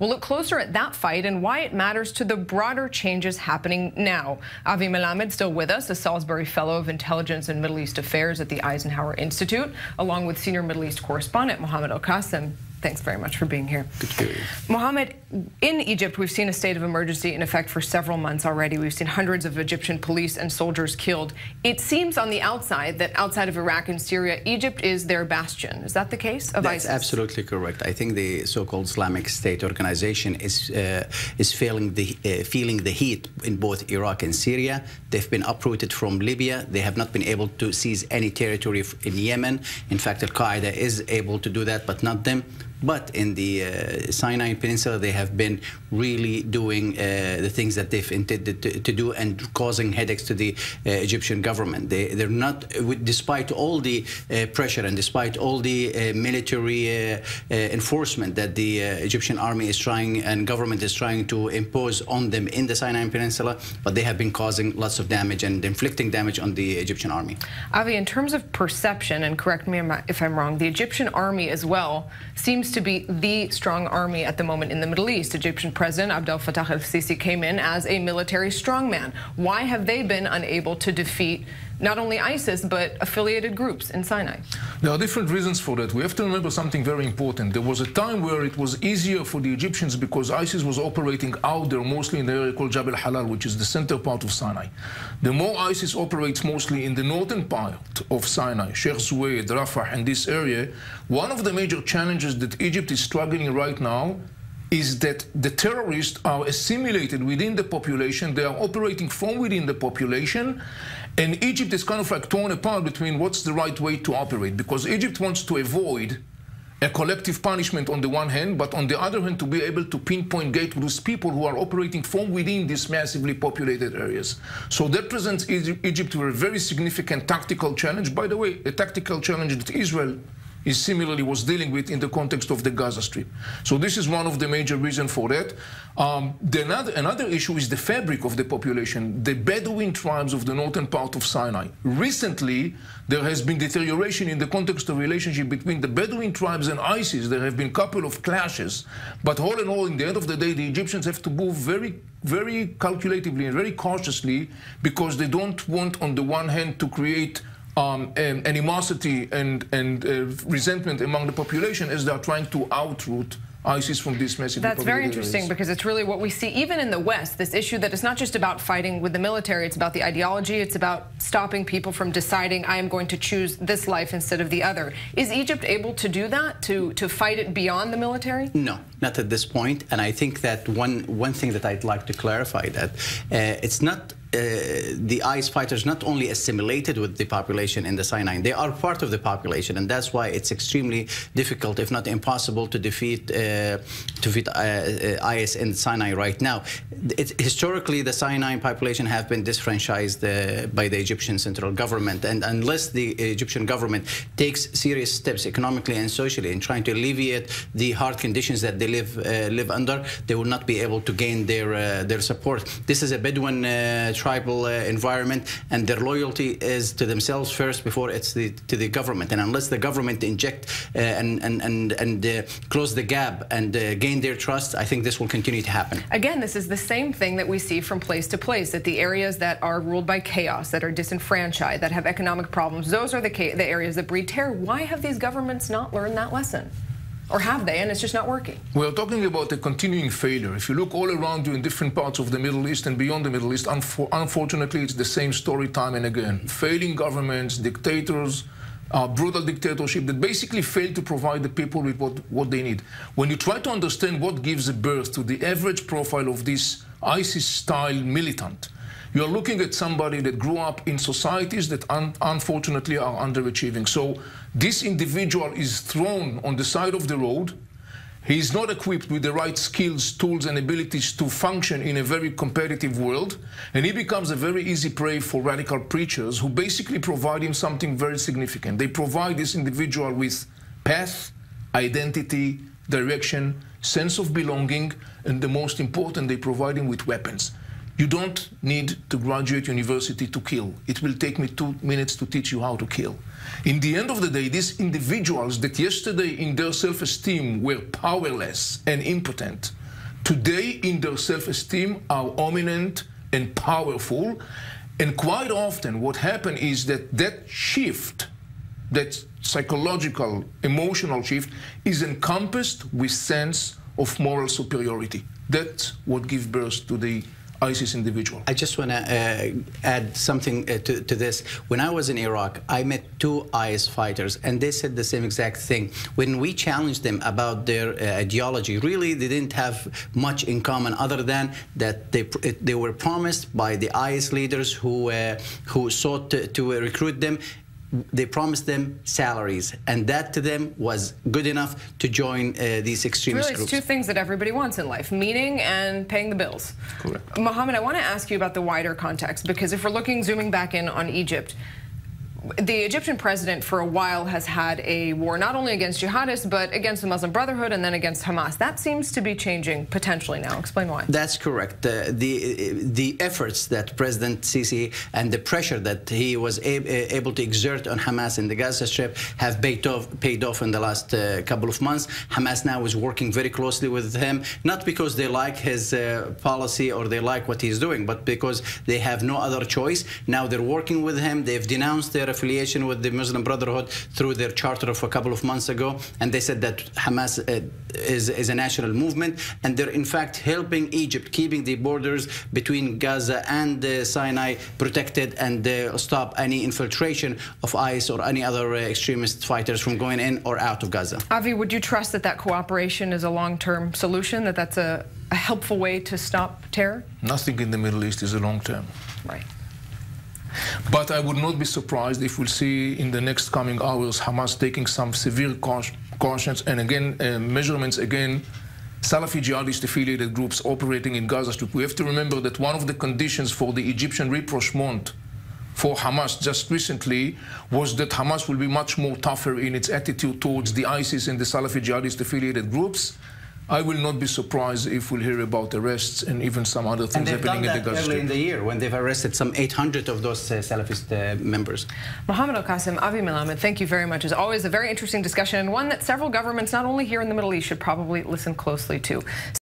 We'll look closer at that fight and why it matters to the broader changes happening now. Avi Melamed still with us, a Salisbury Fellow of Intelligence and Middle East Affairs at the Eisenhower Institute, along with senior Middle East correspondent Mohammed Al-Qasim. Thanks very much for being here. Good to hear you. Mohammed, in Egypt, we've seen a state of emergency in effect for several months already. We've seen hundreds of Egyptian police and soldiers killed. It seems on the outside that outside of Iraq and Syria, Egypt is their bastion. Is that the case of ISIS? That's absolutely correct. I think the so-called Islamic State organization is feeling the heat in both Iraq and Syria. They've been uprooted from Libya. They have not been able to seize any territory in Yemen. In fact, Al-Qaeda is able to do that, but not them. But in the Sinai Peninsula, they have been really doing the things that they've intended to do and causing headaches to the Egyptian government. They're not, despite all the pressure and despite all the military enforcement that the Egyptian army is trying and government is trying to impose on them in the Sinai Peninsula, but they have been causing lots of damage and inflicting damage on the Egyptian army. Avi, in terms of perception, and correct me if I'm wrong, the Egyptian army as well seems to be the strong army at the moment in the Middle East. Egyptian President Abdel Fattah el-Sisi came in as a military strongman. Why have they been unable to defeat not only ISIS, but affiliated groups in Sinai? There are different reasons for that. We have to remember something very important. There was a time where it was easier for the Egyptians because ISIS was operating out there, mostly in the area called Jabal Halal, which is the center part of Sinai. The more ISIS operates mostly in the northern part of Sinai, Sheikh Zuyed, Rafah, and this area, one of the major challenges that Egypt is struggling right now is that the terrorists are assimilated within the population. They are operating from within the population. And Egypt is kind of like torn apart between what's the right way to operate, because Egypt wants to avoid a collective punishment on the one hand, but on the other hand to be able to pinpoint those people who are operating from within these massively populated areas. So that presents Egypt with a very significant tactical challenge. By the way, a tactical challenge that Israel similarly was dealing with in the context of the Gaza Strip. So this is one of the major reasons for that. Another issue is the fabric of the population, the Bedouin tribes of the northern part of Sinai. Recently, there has been deterioration in the context of relationship between the Bedouin tribes and ISIS. There have been a couple of clashes. But all in all, in the end of the day, the Egyptians have to move very, very calculatively and very cautiously, because they don't want, on the one hand, to create animosity and resentment among the population as they are trying to outroot ISIS from this massive. That's very interesting, because it's really what we see even in the West, this issue that it's not just about fighting with the military, it's about the ideology, it's about stopping people from deciding I am going to choose this life instead of the other. Is Egypt able to do that, to fight it beyond the military? No, not at this point. And I think that one thing that I'd like to clarify, that it's not the IS fighters not only assimilated with the population in the Sinai, they are part of the population, and that's why it's extremely difficult, if not impossible, to defeat IS in Sinai right now. Historically, the Sinai population have been disfranchised by the Egyptian central government, and unless the Egyptian government takes serious steps economically and socially in trying to alleviate the hard conditions that they live under, they will not be able to gain their support. This is a Bedouin tribal environment, and their loyalty is to themselves first before it's to the government. And unless the government inject and close the gap and gain their trust, I think this will continue to happen. Again, this is the same thing that we see from place to place, that the areas that are ruled by chaos, that are disenfranchised, that have economic problems, those are the areas that breed terror. Why have these governments not learned that lesson? Or have they, and it's just not working? We're talking about a continuing failure. If you look all around you in different parts of the Middle East and beyond the Middle East, unfortunately, it's the same story time and again. Failing governments, dictators, brutal dictatorship that basically fail to provide the people with what they need. When you try to understand what gives birth to the average profile of this ISIS-style militant, you are looking at somebody that grew up in societies that unfortunately are underachieving. So this individual is thrown on the side of the road. He is not equipped with the right skills, tools, and abilities to function in a very competitive world, and he becomes a very easy prey for radical preachers who basically provide him something very significant. They provide this individual with path, identity, direction, sense of belonging, and the most important, they provide him with weapons. You don't need to graduate university to kill. It will take me 2 minutes to teach you how to kill. In the end of the day, these individuals that yesterday in their self-esteem were powerless and impotent, today in their self-esteem are dominant and powerful. And quite often what happens is that shift, that psychological, emotional shift, is encompassed with sense of moral superiority. That's what gives birth to the ISIS individual. I just want to add something to this. When I was in Iraq, I met two IS fighters, and they said the same exact thing. When we challenged them about their ideology, really they didn't have much in common other than that they were promised by the IS leaders who sought to recruit them. They promised them salaries, and that to them was good enough to join these extremist groups. It's two things that everybody wants in life, meaning and paying the bills. Correct. Mohammed, I want to ask you about the wider context, because if we're zooming back in on Egypt, the Egyptian president for a while has had a war not only against jihadists, but against the Muslim Brotherhood and then against Hamas. That seems to be changing potentially now. Explain why. That's correct. The efforts that President Sisi and the pressure that he was able to exert on Hamas in the Gaza Strip have paid off in the last couple of months. Hamas now is working very closely with him, not because they like his policy or they like what he's doing, but because they have no other choice. Now they're working with him. They've denounced their affiliation with the Muslim Brotherhood through their charter of a couple of months ago, and they said that Hamas is a national movement, and they're in fact helping Egypt, keeping the borders between Gaza and Sinai protected, and stop any infiltration of IS or any other extremist fighters from going in or out of Gaza. Avi, would you trust that cooperation is a long-term solution, that's a helpful way to stop terror? Nothing in the Middle East is a long-term. Right. But I would not be surprised if we'll see in the next coming hours Hamas taking some severe cautions and again measurements again Salafi jihadist affiliated groups operating in Gaza Strip. We have to remember that one of the conditions for the Egyptian rapprochement for Hamas just recently was that Hamas will be much more tougher in its attitude towards the ISIS and the Salafi jihadist affiliated groups. I will not be surprised if we'll hear about arrests and even some other things happening in the Gaza Strip. Early in the year when they've arrested some 800 of those Salafist members. Mohammed Al-Qasim, Avi Melamed, thank you very much. As always, a very interesting discussion, and one that several governments, not only here in the Middle East, should probably listen closely to.